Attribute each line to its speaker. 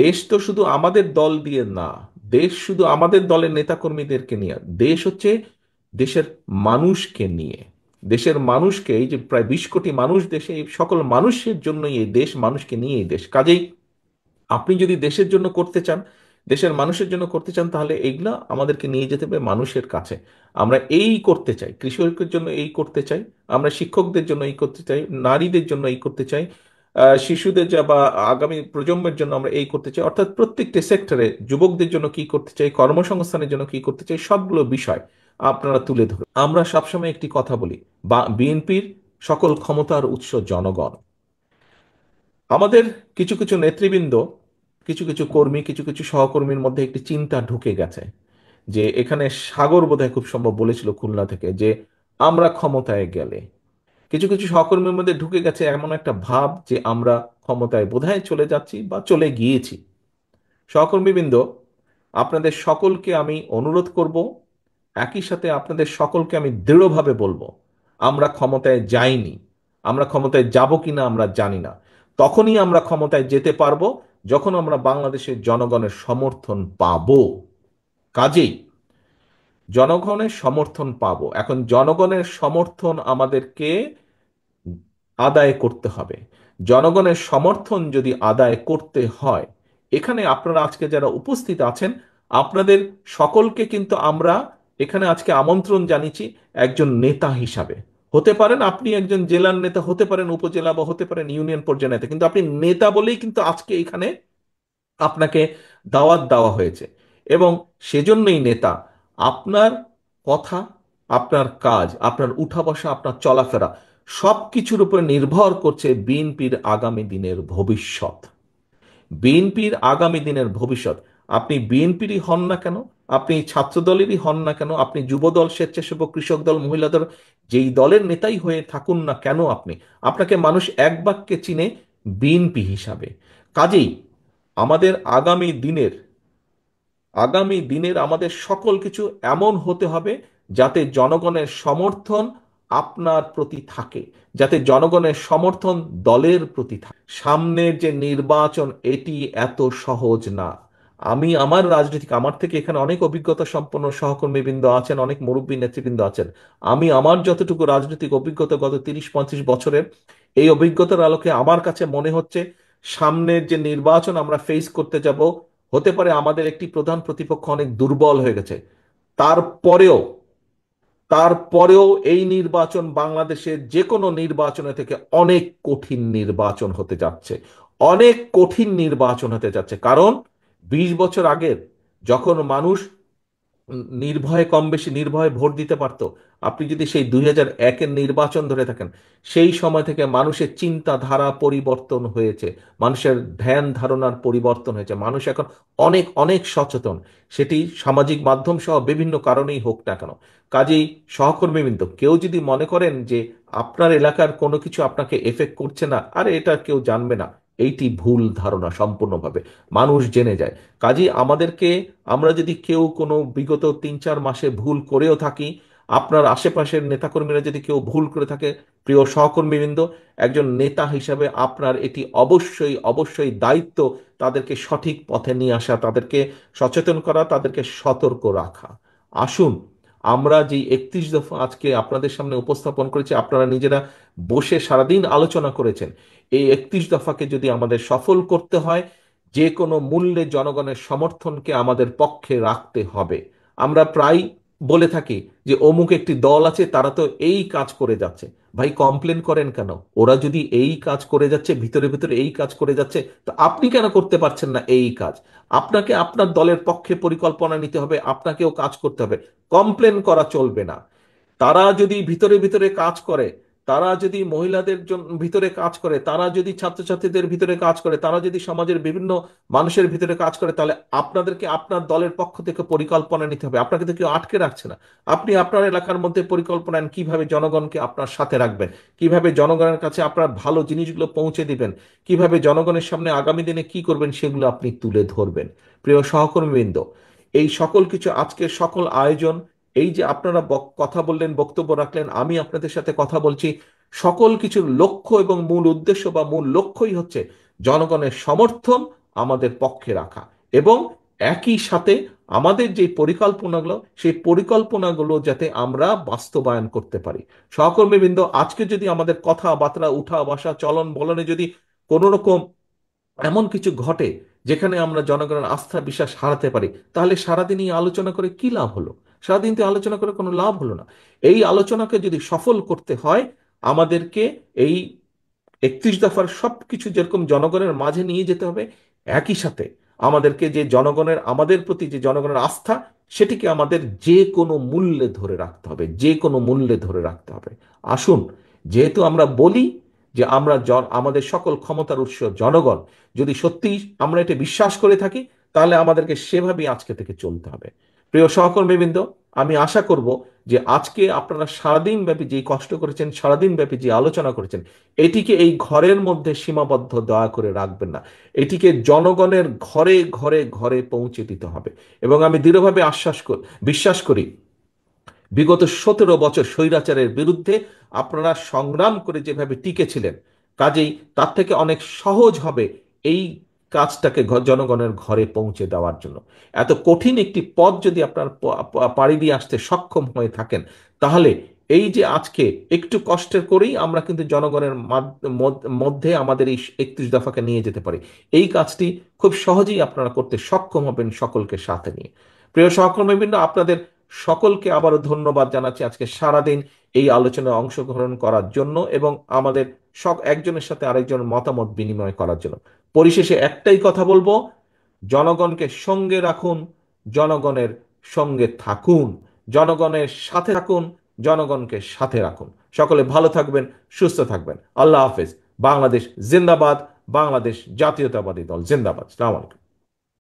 Speaker 1: দেশ তো শুধু আমাদের দল দিয়ে না, দেশ শুধু আমাদের দলের নেতাকর্মীদেরকে নিয়ে, দেশ হচ্ছে দেশের মানুষকে নিয়ে। দেশের মানুষকে, এই যে প্রায় 20 কোটি মানুষ দেশে, এই সকল মানুষের জন্যই এই দেশ, মানুষকে নিয়ে এই দেশ। কাজেই আপনি যদি দেশের জন্য করতে চান, দেশের মানুষের জন্য করতে চান, তাহলে এইগুলা আমাদেরকে নিয়ে যেতে হবে মানুষের কাছে। আমরা এই করতে চাই, কৃষকের জন্য এই করতে চাই, আমরা শিক্ষকদের জন্য এই করতে চাই, নারীদের জন্য এই করতে চাই, শিশুদের যা বা আগামী প্রজন্মের জন্য আমরা এই করতে চাই, অর্থাৎ প্রত্যেকটি সেক্টরে যুবকদের জন্য কি করতে চাই, কর্মসংস্থানের জন্য কি করতে চাই, সবগুলো বিষয় আপনারা তুলে ধরুন। আমরা সবসময় একটি কথা বলি, বা বিএনপির সকল ক্ষমতার উৎস জনগণ। আমাদের কিছু কিছু নেতৃবৃন্দ, কিছু কিছু কর্মী, কিছু কিছু সহকর্মীর মধ্যে একটি চিন্তা ঢুকে গেছে যে, এখানে সাগর বোধহয় খুব সম্ভব বলেছিল খুলনা থেকে, যে আমরা ক্ষমতায় গেলে, কিছু কিছু সহকর্মীর মধ্যে ঢুকে গেছে এমন একটা ভাব যে আমরা ক্ষমতায় বোধহয় চলে যাচ্ছি বা চলে গিয়েছি। সহকর্মীবৃন্দ, আপনাদের সকলকে আমি অনুরোধ করব, একই সাথে আপনাদের সকলকে আমি দৃঢ়ভাবে বলবো, আমরা ক্ষমতায় যাইনি। আমরা ক্ষমতায় যাব কিনা আমরা জানি না। তখনই আমরা ক্ষমতায় যেতে পারবো যখন আমরা বাংলাদেশের জনগণের সমর্থন পাবো। কাজেই জনগণের সমর্থন পাবো, এখন জনগণের সমর্থন আমাদেরকে আদায় করতে হবে। জনগণের সমর্থন যদি আদায় করতে হয়, এখানে আপনারা আজকে যারা উপস্থিত আছেন, আপনাদের সকলকে কিন্তু আমরা এখানে আজকে আমন্ত্রণ জানিয়েছি একজন নেতা হিসাবে। হতে পারেন আপনি একজন জেলার নেতা, হতে পারেন উপজেলা, বা হতে পারেন ইউনিয়ন পর্যায়ের নেতা, কিন্তু আপনি নেতা বলেই কিন্তু আজকে এখানে আপনাকে দাওয়াত দেওয়া হয়েছে। এবং সেজন্যই নেতা, আপনার কথা, আপনার কাজ, আপনার উঠা বসা, আপনার চলাফেরা, সব কিছুর উপর নির্ভর করছে বিএনপির আগামী দিনের ভবিষ্যৎ। বিএনপির আগামী দিনের ভবিষ্যৎ। আপনি বিএনপিরই হন না কেন, আপনি ছাত্রদলেরই হন না কেন, আপনি যুবদল, স্বেচ্ছাসেবক, কৃষক দল, মহিলা দল, যেই দলের নেতাই হয়ে থাকুন না কেন, আপনাকে মানুষ এক বাক্যে চিনে বিএনপি হিসাবে। কাজেই আমাদের আগামী দিনের আমাদের সকল কিছু এমন হতে হবে যাতে জনগণের সমর্থন আপনার প্রতি থাকে, যাতে জনগণের সমর্থন দলের প্রতি থাকে। সামনের যে নির্বাচন, এটি এত সহজ না। আমি আমার রাজনৈতিক, আমার থেকে এখানে অনেক অভিজ্ঞতা সম্পন্ন সহকর্মীবৃন্দ আছেন, অনেক মুরব্বী নেতৃবৃন্দ আছেন। আমি আমার যতটুকু রাজনৈতিক অভিজ্ঞতা গত 30-35 বছরের, এই অভিজ্ঞতার আলোকে আমার কাছে মনে হচ্ছে সামনের যে নির্বাচন আমরা ফেস করতে যাব, হতে পারে আমাদের একটি প্রধান প্রতিপক্ষ অনেক দুর্বল হয়ে গেছে। তারপরেও তারপরেও এই নির্বাচন বাংলাদেশের যে কোনো নির্বাচনের থেকে অনেক কঠিন নির্বাচন হতে যাচ্ছে। অনেক কঠিন নির্বাচন হতে যাচ্ছে, কারণ 20 বছর আগের, যখন মানুষ নির্ভয়ে, কম বেশি নির্ভয়ে ভোট দিতে পারত, আপনি যদি সেই 2001-এর নির্বাচন ধরে থাকেন, সেই সময় থেকে মানুষের চিন্তাধারা পরিবর্তন হয়েছে, মানুষের ধ্যান ধারণার পরিবর্তন হয়েছে, মানুষ এখন অনেক অনেক সচেতন, সেটি সামাজিক মাধ্যম সহ বিভিন্ন কারণেই হোক না কেন। কাজেই সহকর্মীবৃন্দ, কেউ যদি মনে করেন যে আপনার এলাকার কোনো কিছু আপনাকে এফেক্ট করছে না, আরে এটা কেউ জানবে না, এইটি ভুল ধারণা সম্পূর্ণভাবে, মানুষ জেনে যায়। কাজেই আমরা যদি কেউ কোনো বিগত 3-4 মাসে ভুল করেও থাকি, আপনার আশেপাশের নেতাকর্মীরা যদি কেউ ভুল করে থাকে, প্রিয় সহকর্মীবৃন্দ, একজন নেতা হিসাবে আপনার এটি অবশ্যই অবশ্যই দায়িত্ব তাদেরকে সঠিক পথে নিয়ে আসা, তাদেরকে সচেতন করা, তাদেরকে সতর্ক রাখা। আসুন, আমরা যে 31 দফা আজকে আপনাদের সামনে উপস্থাপন করেছি, আপনারা নিজেরা বসে সারাদিন আলোচনা করেছেন, এই 31 দফাকে যদি আমাদের সফল করতে হয়, যে কোনো মূল্যে জনগণের সমর্থনকে আমাদের পক্ষে রাখতে হবে। আমরা প্রায় বলে থাকি যে অমুক একটি দল আছে, তারা তো এই কাজ করে যাচ্ছে। ভাই, কমপ্লেন করেন কেন? ওরা যদি এই কাজ করে যাচ্ছে, ভিতরে ভিতরে এই কাজ করে যাচ্ছে, তো আপনি কেন করতে পারছেন না এই কাজ? আপনাকে আপনার দলের পক্ষে পরিকল্পনা নিতে হবে, আপনাকেও কাজ করতে হবে। কমপ্লেন করা চলবে না। তারা যদি ভিতরে ভিতরে কাজ করে, তারা যদি মহিলাদের জন্য ভিতরে কাজ করে, তারা যদি ছাত্রছাত্রীদের ভিতরে কাজ করে, তারা যদি সমাজের বিভিন্ন মানুষের ভিতরে কাজ করে, তাহলে আপনাদেরকে আপনার দলের পক্ষ থেকে পরিকল্পনা নিতে হবে। আপনাকে তো কেউ আটকে রাখছে না। আপনি আপনার এলাকার মধ্যে পরিকল্পনা নেন, কিভাবে জনগণকে আপনার সাথে রাখবেন, কিভাবে জনগণের কাছে আপনার ভালো জিনিসগুলো পৌঁছে দিবেন, কিভাবে জনগণের সামনে আগামী দিনে কি করবেন, সেগুলো আপনি তুলে ধরবেন। প্রিয় সহকর্মীবৃন্দ, এই সকল কিছু, আজকের সকল আয়োজন, এই যে আপনারা কথা বললেন, বক্তব্য রাখলেন, আমি আপনাদের সাথে কথা বলছি, সকল কিছুর লক্ষ্য এবং মূল উদ্দেশ্য বা মূল লক্ষ্যই হচ্ছে জনগণের সমর্থন আমাদের পক্ষে রাখা এবং একই সাথে আমাদের যে পরিকল্পনাগুলো সেই পরিকল্পনাগুলো যাতে আমরা বাস্তবায়ন করতে পারি। সহকর্মীবৃন্দ, আজকে যদি আমাদের কথাবার্তা, উঠা বসা, চলন বলনে যদি কোনো রকম এমন কিছু ঘটে যেখানে আমরা জনগণের আস্থা বিশ্বাস হারাতে পারি, তাহলে সারাদিন এই আলোচনা করে কি লাভ হলো? সারাদিন তো আলোচনা করে কোনো লাভ হলো না। এই আলোচনাকে যদি সফল করতে হয়, আমাদেরকে এই 31 দফার সবকিছু যেরকম জনগণের মাঝে নিয়ে যেতে হবে, একই সাথে আমাদেরকে যে জনগণের, আমাদের প্রতি যে জনগণের আস্থা, সেটিকে আমাদের যে কোনো মূল্যে ধরে রাখতে হবে, যে কোনো মূল্যে ধরে রাখতে হবে। আসুন, যেহেতু আমরা বলি যে আমরা আমাদের সকল ক্ষমতার উৎস জনগণ, যদি সত্যি আমরা এটা বিশ্বাস করে থাকি, তাহলে আমাদেরকে সেভাবেই আজকে থেকে চলতে হবে। প্রিয় সহকর্মীবৃন্দ, আমি আশা করব যে আজকে আপনারা সারাদিন ব্যাপী যে কষ্ট করেছেন, সারাদিন ব্যাপী যে আলোচনা করেছেন, এটিকে এই ঘরের মধ্যে সীমাবদ্ধ দয়া করে রাখবেন না। এটিকে জনগণের ঘরে ঘরে ঘরে পৌঁছে দিতে হবে। এবং আমি দৃঢ়ভাবে বিশ্বাস করি, বিগত 17 বছর স্বৈরাচারের বিরুদ্ধে আপনারা সংগ্রাম করে যেভাবে টিকেছিলেন, কাজেই তার থেকে অনেক সহজ হবে এই কাজটাকে জনগণের ঘরে পৌঁছে দেওয়ার জন্য। এত কঠিন একটি পথ যদি আপনার পাড়ি দিয়ে আসতে সক্ষম হয়ে থাকেন, তাহলে এই যে আজকে একটু কষ্টের করেই আমরা কিন্তু জনগণের মধ্যে আমাদের এই 31 দফাকে নিয়ে যেতে পারি। এই কাজটি খুব সহজেই আপনারা করতে সক্ষম হবেন সকলকে সাথে নিয়ে। প্রিয় সহকর্মীবৃন্দ, আপনাদের সকলকে আবারও ধন্যবাদ জানাচ্ছি আজকে সারাদিন এই আলোচনায় অংশগ্রহণ করার জন্য এবং আমাদের একজনের সাথে আরেকজনের মতামত বিনিময় করার জন্য। পরিশেষে একটাই কথা বলবো, জনগণকে সঙ্গে রাখুন, জনগণের সঙ্গে থাকুন, জনগণের সাথে থাকুন, জনগণকে সাথে রাখুন। সকলে ভালো থাকবেন, সুস্থ থাকবেন। আল্লাহ হাফেজ। বাংলাদেশ জিন্দাবাদ। বাংলাদেশ জাতীয়তাবাদী দল জিন্দাবাদ। আসসালামু আলাইকুম।